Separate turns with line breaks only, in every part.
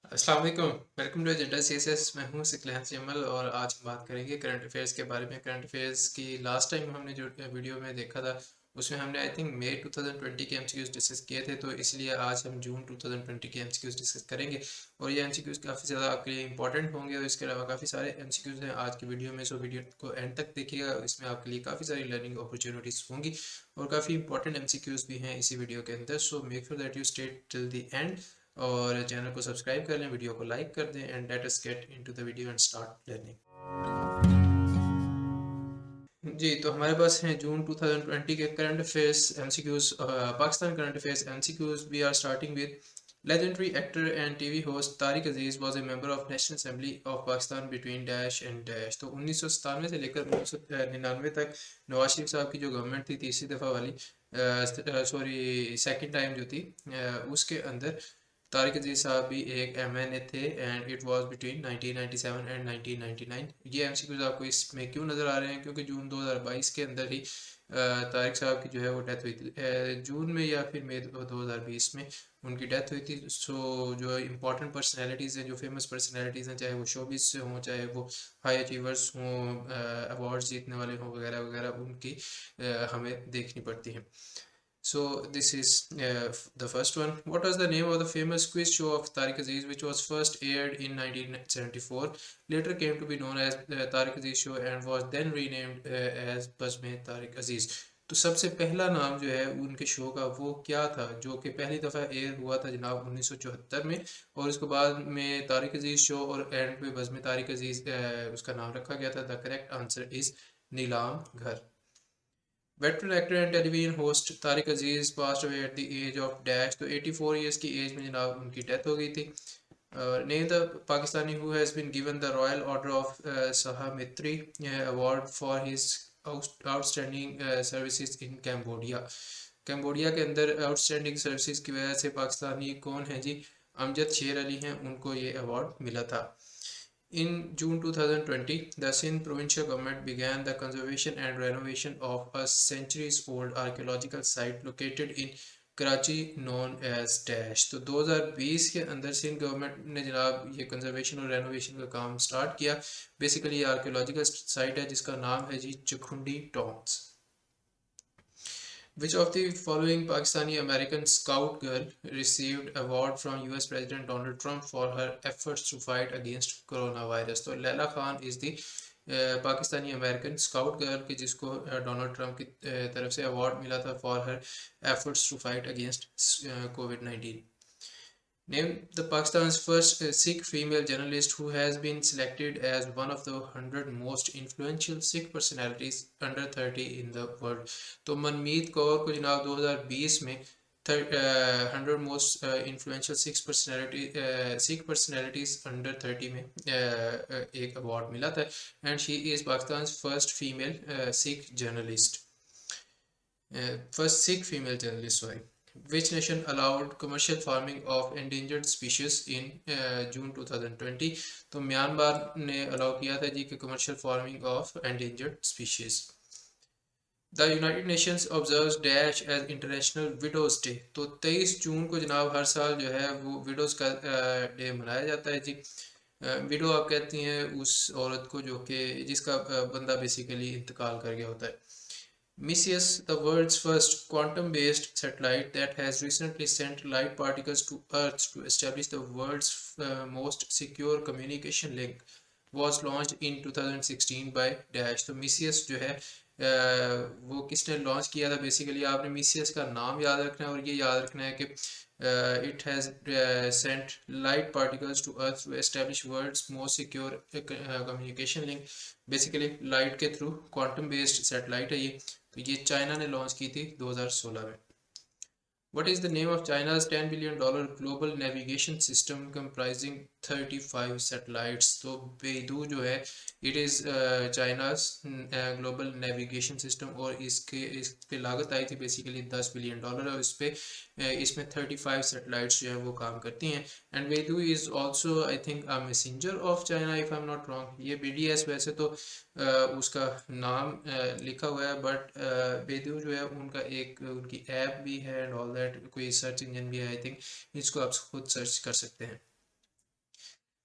अस्सलाम वालेकुम, welcome to agenda CSS. मैं हूं सिकलहन जमल और आज हम बात करेंगे करंट अफेयर्स के बारे में। करंट अफेयर्स की लास्ट टाइम हमने जो वीडियो में देखा था उसमें हमने आई थिंक मई 2020 के एमसीक्यूज डिस्कस किए थे, तो इसलिए आज हम जून 2020 के एमसीक्यूज डिस्कस करेंगे और ये एमसीक्यूज काफ़ी ज़्यादा आपके लिए इंपॉर्टेंट होंगे और इसके अलावा काफ़ी सारे एमसीक्यूज हैं आज की वीडियो में। सो वीडियो को एंड तक देखिएगा, इसमें आपके लिए काफ़ी सारी लर्निंग अपॉर्चुनिटीज़ होंगी और काफ़ी इंपॉर्टेंट एमसीक्यूज भी हैं इसी वीडियो के अंदर। So make sure that you stay till the end और चैनल को सब्सक्राइब कर लें, वीडियो को लाइक कर दें and let us get into the video and start learning. जी, तो हमारे पास हैं जून 2020 के current affairs MCQs, Pakistan current affairs MCQs. We are starting with legendary actor and TV host Tariq Aziz was a member of National Assembly of Pakistan between dash and dash। तो 1997 से लेकर 1999 तक नवाज शरीफ साहब की जो गवर्नमेंट थी तीसरी दफ़ा वाली, सॉरी सेकंड टाइम जो थी, उसके अंदर तारिक अजीज साहब भी एक एमएनए थे and it was between 1997 and 1999। ये एमसीक्यूज आपको इसमें क्यों नज़र आ रहे हैं? क्योंकि जून 2022 के अंदर ही तारिक साहब की जो है वो डेथ हुई थी, जून में या फिर मई 2020 में उनकी डेथ हुई थी। सो जो इम्पोर्टेंट पर्सनैलिटीज़ हैं, जो फेमस पर्सनैलिटीज़ हैं, चाहे वो शोबिस से हों, चाहे वो हाई अचीवर्स हों, अवार्ड्स जीतने वाले हों वगैरह वगैरह, उनकी हमें देखनी पड़ती हैं। So this is the first one. What was the name of the famous quiz show of Tariq Aziz, which was first aired in 1974, later came to be known as Tariq Aziz Show and was then renamed as Basme Tariq Aziz। तो सबसे पहला नाम जो है उनके show का वो क्या था, जो कि पहली दफ़ा एयर हुआ था जनाब 1974 में, और उसके बाद में तारिक अजीज़ शो और एंड पे बज़्म तारिक अजीज़ उसका नाम रखा गया था। The correct answer is Neelam Ghar. Veteran actor and television host Tariq Aziz passed away at the age of dash. तो 84 ईयर्स की एज में जनाब उनकी डेथ हो गई थी। Name the Pakistani who has been given the royal order of Sahametrei award for his outstanding services in Cambodia. Cambodia के अंदर आउटस्टैंडिंग सर्विसेज की वजह से पाकिस्तानी कौन है जी? अमजद शेर अली हैं, उनको ये अवार्ड मिला था। In June 2020, the Sindh provincial government began the conservation and renovation of a centuries-old archaeological site located in Karachi known as dash. तो 2020 के अंदर सिंध गवर्नमेंट ने जनाब ये कंजर्वेशन और रेनोवेशन का काम स्टार्ट किया। बेसिकली ये आर्कियोलॉजिकल साइट है जिसका नाम है जी चखुंडी Tom's. Which of the following Pakistani American scout girl received award from US President Donald Trump for her efforts to fight against coronavirus? तो Laila Khan is the Pakistani American scout girl की जिसको Donald Trump की तरफ से अवार्ड मिला था for her efforts to fight against कोविड-19। Name the Pakistan's first Sikh female journalist who has been selected as one of the 100 most influential Sikh personalities under 30 in the world। तो मनमीत कौर को जनाब 2020 में 100 most influential Sikh personalities under 30 में एक award मिला था and she is Pakistan first female Sikh journalist, first Sikh female journalist, sorry. Which nation allowed commercial farming of endangered species in June 2020? तो Myanmar ने अलाउ किया था जी कि commercial farming of endangered species. The United Nations observes dash as International Widows Day. तो 23 जून को जनाब हर साल जो है वो विडोज का डे मनाया जाता है जी। विडो आप कहती हैं उस औरत को जो कि जिसका बंदा बेसिकली इंतकाल कर गया होता है। MCQs, the world's first quantum-based satellite that has recently sent light particles to Earth to establish the world's most secure communication link, was launched in 2016 by Dash। तो MCQs जो है वो किसने लॉन्च किया था? बेसिकली आपने MCQs का नाम याद रखना है और ये याद रखना है कि it has sent light particles to Earth to establish world's most secure communication link। Basically light के थ्रू क्वांटम बेस्ड सैटेलाइट है ये। तो ये चाइना ने लॉन्च की थी 2016 में। What is the name of China's $10 billion global navigation system comprising 35 satellites? तो बेइदू जो है it is China's global navigation system और इस पे लागत आई थी बेसिकली $10 बिलियन और इसमें 35 सैटेलाइट्स जो है वो काम करती हैं। And Baidu is also I think a messenger of China if I am not wrong. ये BDS वैसे तो उसका नाम लिखा हुआ है बट बेइदू जो है उनका एक उनकी ऐप भी है एंड ऑल दैट, कोई सर्च इंजन भी है आई थिंक, इसको आप खुद सर्च कर सकते हैं।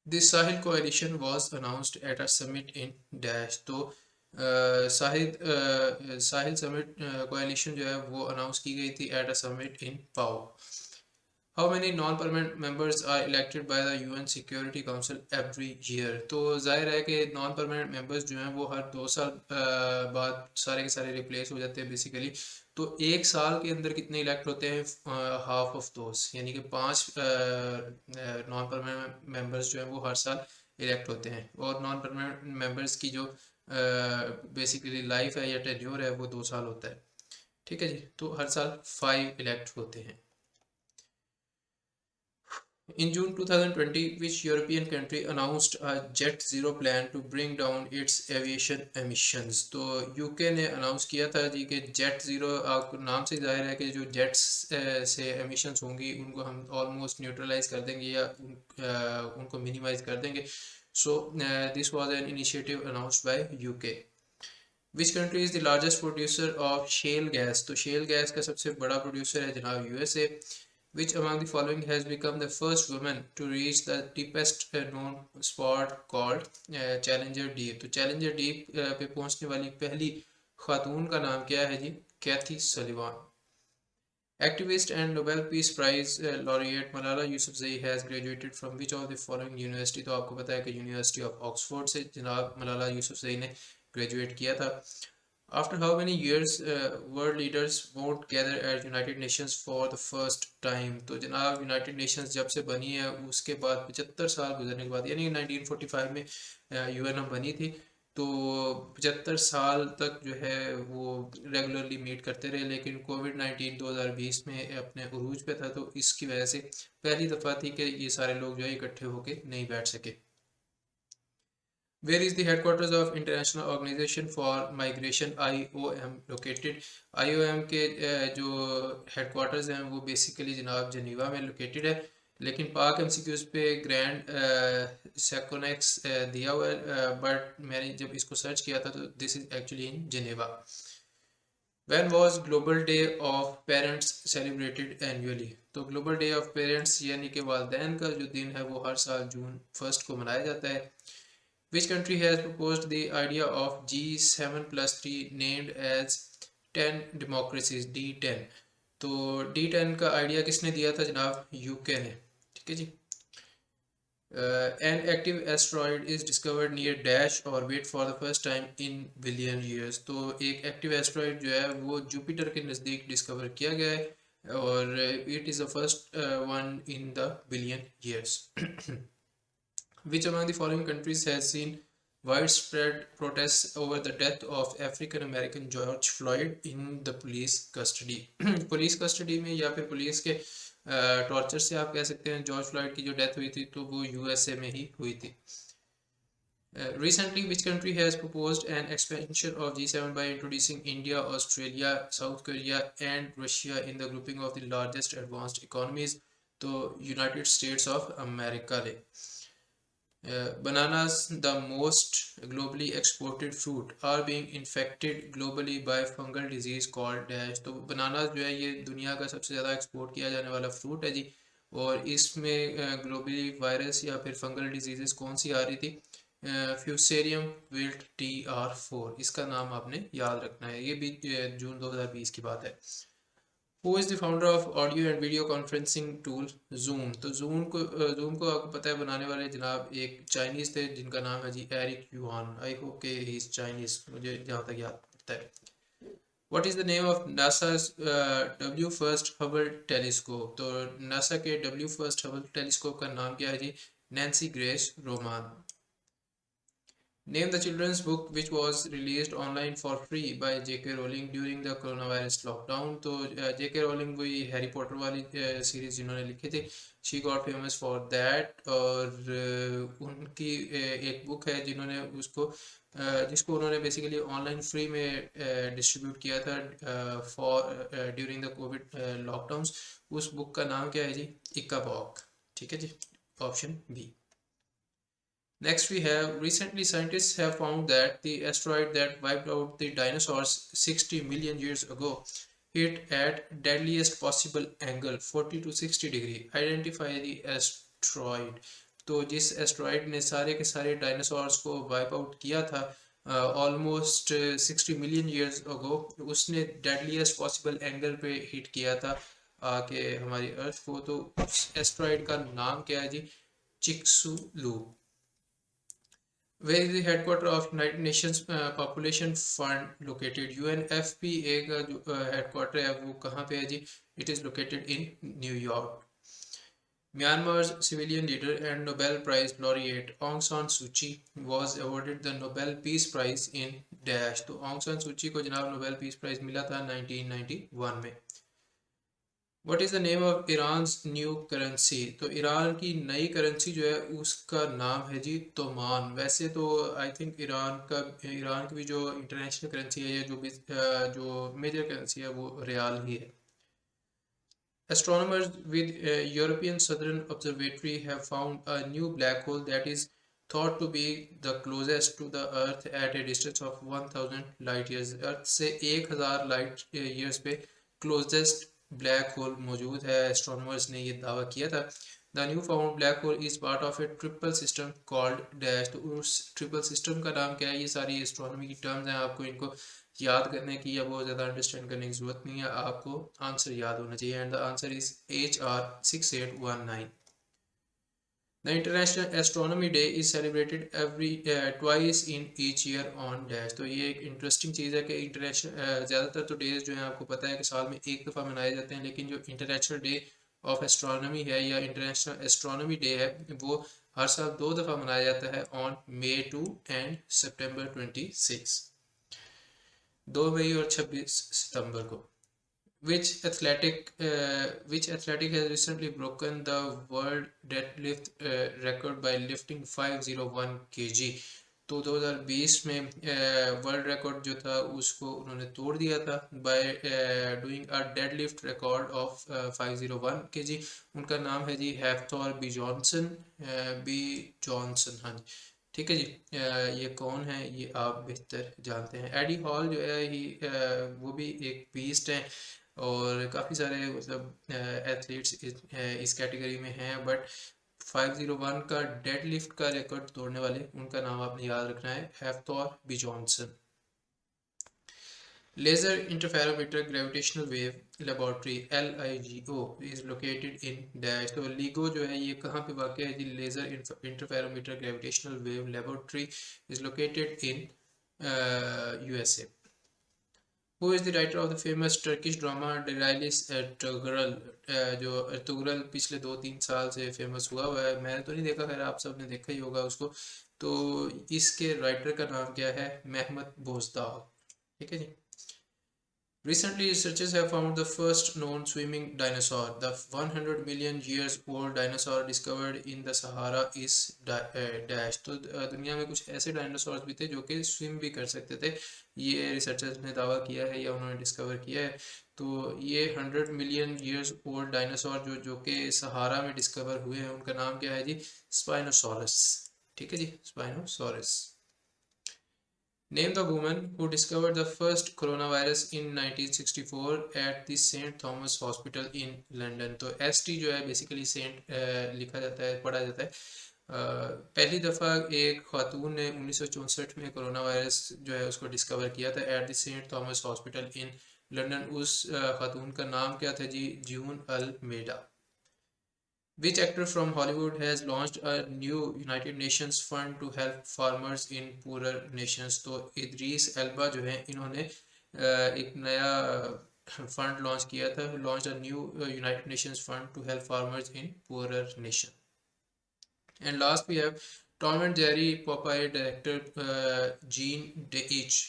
This Sahel coalition was announced at a summit in Dash. तो साहिल समिट coalition जो है वो अनाउंस की गई थी at a summit in Pau. How many non-permanent members are elected by the UN Security Council every year? तो जाहिर है कि नॉन परमानेंट मेंबर्स जो हैं वो हर 2 साल बाद सारे के सारे रिप्लेस हो जाते हैं बेसिकली. तो एक साल के अंदर कितने इलेक्ट होते हैं? हाफ ऑफ दोस, यानी कि 5 नॉन परमानेंट मेंबर्स जो हैं वो हर साल इलेक्ट होते हैं. और नॉन परमानेंट मेंबर्स की जो बेसिकली लाइफ है या टेन्योर है वो 2 साल होता है. ठीक है जी. तो हर साल 5 इलेक्ट होते हैं. In June 2020, which European country announced a Jet Zero plan to bring down its aviation emissions? तो यूके ने अनाउंस किया था जी कि जेट ज़ीरो, आपको नाम से जाहिर है कि जो जेट्स से एमिशंस होंगी उनको हम ऑलमोस्ट न्यूट्रलाइज कर देंगे या उनको मिनिमाइज कर देंगे. So this was an initiative announced by UK. Which country is the largest producer of shell gas? तो शेल गैस का सबसे बड़ा प्रोड्यूसर है जनाब USA. Which among the following has become the first woman to reach the deepest known spot called Challenger Deep? तो Challenger Deep पे पहुंचने वाली पहली खातून का नाम क्या है जी? कैथी सलीवान. Activist and Nobel Peace Prize laureate Malala Yousafzai has graduated from which of the following university? तो आपको पता है कि यूनिवर्सिटी ऑफ ऑक्सफोर्ड से जनाब मलाला यूसुफजई ने ग्रेजुएट किया था. After how many years world leaders won't gather at United Nations for the first time? तो जनाब यूनाइटेड नेशंस जब से बनी है उसके बाद 75 साल गुजरने के बाद, यानी 1945 में यूएनओ बनी थी. तो 75 साल तक जो है वो रेगुलरली मीट करते रहे, लेकिन कोविड-19 2020 में अपने उरूज पे था, तो इसकी वजह से पहली दफ़ा थी कि ये सारे लोग जो है इकट्ठे होके नहीं बैठ सके. Where is the headquarters of International Organization for Migration IOM located? IOM के जो headquarters हैं वो basically जनाब जनीवा में located है, लेकिन पाक MCQs पे ग्रैंड सेकोनेक्स दिया हुआ है, बट मैंने जब इसको सर्च किया था तो this is actually in Geneva. When was Global Day of Parents celebrated annually? तो ग्लोबल डे ऑफ पेरेंट्स यानी कि वालदैन का जो दिन है वो हर साल जून 1 को मनाया जाता है. Which country has proposed the idea of G7 plus 3 named as 10 democracies D10? तो D10 का आइडिया किसने दिया था जनाब? यूके ने. ठीक है जी. An active asteroid is discovered near Dash orbit for the first time in billion years. तो एक एक्टिव एस्ट्रॉइड जो है वो जुपिटर के नज़दीक डिस्कवर किया गया है और it is the first one in the billion years. Which among the following countries has seen widespread protests over the death of African American George Floyd in the police custody? Police custody में या फिर police के torture से आप कह सकते हैं George Floyd की जो डेथ हुई थी तो वो यूएसए में ही हुई थी. Recently, which country has proposed an expansion of G7 by introducing India, Australia, South Korea and Russia in the grouping of the largest advanced economies? तो United States of America ने. Bananas, the most globally exported fruit, are being infected globally by fungal disease called dash. तो bananas जो है ये दुनिया का सबसे ज़्यादा एक्सपोर्ट किया जाने वाला फ्रूट है जी, और इसमें ग्लोबली वायरस या फिर फंगल डिजीजेस कौन सी आ रही थी? फ्यूसेरियम विल्ट TR4, इसका नाम आपने याद रखना है. ये भी जून 2020 की बात है. Who is the founder of audio and video conferencing tool Zoom? तो Zoom को आपको पता है बनाने वाले जनाब एक चाइनीज थे जिनका नाम है जी एरिक यूहान. आई होप के ही इज चाइनीज, मुझे जहाँ तक याद पड़ता है. What is the name of NASA's W First Hubble Telescope? तो NASA के W First Hubble Telescope का नाम क्या है जी? Nancy Grace Roman. Name the children's book which was released online for free by J.K. Rowling during the coronavirus lockdown. तो J.K. Rowling वही Harry Potter वाली सीरीज जिन्होंने लिखी थी. She got famous for that. और उनकी एक बुक है जिन्होंने उसको जिसको उन्होंने बेसिकली ऑनलाइन फ्री में डिस्ट्रीब्यूट किया था for during the covid lockdowns. उस बुक का नाम क्या है जी? Ickabog. ठीक है जी, option B. Next we have, recently scientists have found that the asteroid that wiped out the dinosaurs 60 million years ago hit at deadliest possible angle 40 to 60 degree. Identify the asteroid. तो जिस asteroid ने सारे के सारे dinosaurs को wipe out किया था almost 60 million years ago, उसने डेडलीस्ट पॉसिबल एंगल पे हिट किया था आके हमारी अर्थ को। तो उस एस्ट्रॉइड का नाम क्या है जी? चिक्सुलू। Where is the headquarter of United Nations Population Fund located? UNFPA का जो हेडक्वार्टर है वो कहाँ पे है जी? It is located in New York. Myanmar's civilian leader and Nobel Prize laureate Aung San Suu Kyi was awarded the Nobel Peace Prize in dash। तो Aung San Suu Kyi को जनाब नोबेल पीस प्राइज मिला था 1991 में। What is the name of Iran's new currency? तो Iran की नई currency जो है उसका नाम है जी तोमान। वैसे तो आई थिंक ईरान की भी जो इंटरनेशनल करेंसी है या जो मेजर करेंसी है वो रियाल ही है। Astronomers with European Southern Observatory have found a new black hole that is thought to be the closest to the Earth at a distance of 1000 light years। अर्थ से 1000 light years पे closest black hole मौजूद है। Astronomers ने ये दावा किया था। The new found black hole is part of A triple system called dash. तो उस ट्रिपल सिस्टम का नाम क्या है? ये सारी एस्ट्रोनॉमी की टर्म्स हैं, आपको इनको याद करने की या बहुत ज़्यादा अंडरस्टैंड करने की ज़रूरत नहीं है, आपको आंसर याद होना चाहिए। And the answer is HR6819। The International Astronomy Day is celebrated every twice in each year on dash। तो ये एक इंटरेस्टिंग चीज़ है कि इंटरनेशनल ज़्यादातर तो डेज जो है आपको पता है कि साल में एक दफ़ा मनाए जाते हैं, लेकिन जो इंटरनेशनल डे ऑफ एस्ट्रोनॉमी है या इंटरनेशनल एस्ट्रोनॉमी डे है वो हर साल 2 दफ़ा मनाया जाता है ऑन May 2 एंड September 26। 2 मई और 26 सितंबर को। Which athletic has recently broken the world deadlift record by lifting 501 kg? तो 2020 में वर्ल्ड रिकॉर्ड जो था उसको उन्होंने तोड़ दिया था by doing a deadlift record of 501 kg। उनका नाम है जी हेक्टर बी जॉनसन। हाँ जी, ठीक है जी। ये कौन है ये आप बेहतर जानते हैं। एडी हॉल जो है वो भी एक बीस्ट है और काफ़ी सारे मतलब एथलीट्स इस कैटेगरी में हैं, बट 501 का डेड लिफ्ट का रिकॉर्ड तोड़ने वाले उनका नाम आपने याद रखना है Hector B Johnson. Laser interferometer gravitational wave laboratory LIGO is located in dash. तो LIGO जो है ये कहाँ पे वाक़ है जी? Laser interferometer gravitational wave laboratory is located in USA। Who is the writer of the famous Turkish drama Delilis Ertugrul? जो अर्तुगरल पिछले 2-3 साल से फेमस हुआ है, मैंने तो नहीं देखा, खैर आप सब ने देखा ही होगा उसको। तो इसके राइटर का नाम क्या है? मेहमत बोजदार। ठीक है जी। Recently, researchers have found the first known swimming dinosaur. The 100 million years old dinosaur discovered in the Sahara is dash। तो दुनिया में कुछ ऐसे डायनासोर्स भी थे जो कि स्विम भी कर सकते थे, ये रिसर्चर्स ने दावा किया है या उन्होंने डिस्कवर किया है। तो ये 100 मिलियन ईयर्स ओल्ड डायनासोर जो कि सहारा में डिस्कवर हुए हैं उनका नाम क्या है जी? स्पाइनोसॉरस। ठीक है जी, spinosaurus. Name the woman who discovered the first coronavirus in 1964 at the St. Thomas Hospital in London। तो ST जो है बेसिकली सेंट लिखा जाता है, पढ़ा जाता है। पहली दफ़ा एक खातून ने 1964 में कोरोना वायरस जो है उसको डिस्कवर किया था at the Saint Thomas Hospital in London. उस खातून का नाम क्या था जी? June Almeida. Which actor from Hollywood has launched a new United Nations fund to help farmers in poorer nations? तो इदरीस एल्बा जो है इन्होंने एक नया फंड लॉन्च किया था, launch a new United Nations fund to help farmers in poorer nation. And last we have Tom and Jerry Popeye director Gene Deitch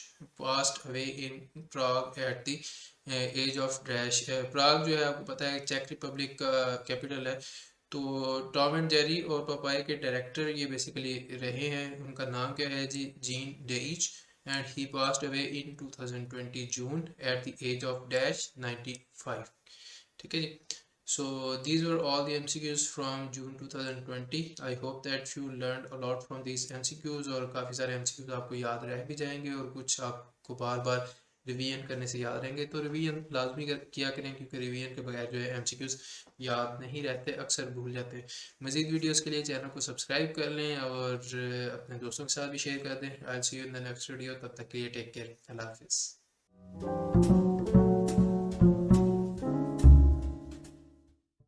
passed away in Prague at the age of dash। प्राग जो है आपको पता है check Republic का capital है। तो Tom and Jerry और पपाई के डायरेक्टर ये बेसिकली रहे हैं, उनका नाम क्या है जी? Gene Deitch. And he passed away in 2020 June at the age of dash 95। ठीक है जी। So these were all the MCQs from June 2020। I hope that you learned a lot from these MCQs और काफ़ी सारे MCQs आपको याद रह भी जाएंगे और कुछ आपको बार बार रिवीजन करने से याद रहेंगे। तो रिवीजन लाजमी किया करें, क्योंकि रिवीजन के बगैर जो है एमसीक्यूज याद नहीं रहते, अक्सर भूल जाते हैं। मज़ीद वीडियोस के लिए चैनल को सब्सक्राइब कर लें और अपने दोस्तों के साथ भी शेयर कर दें। I will see you in the next video. तब तक के लिए टेक केयर, अल्लाह हाफिज़।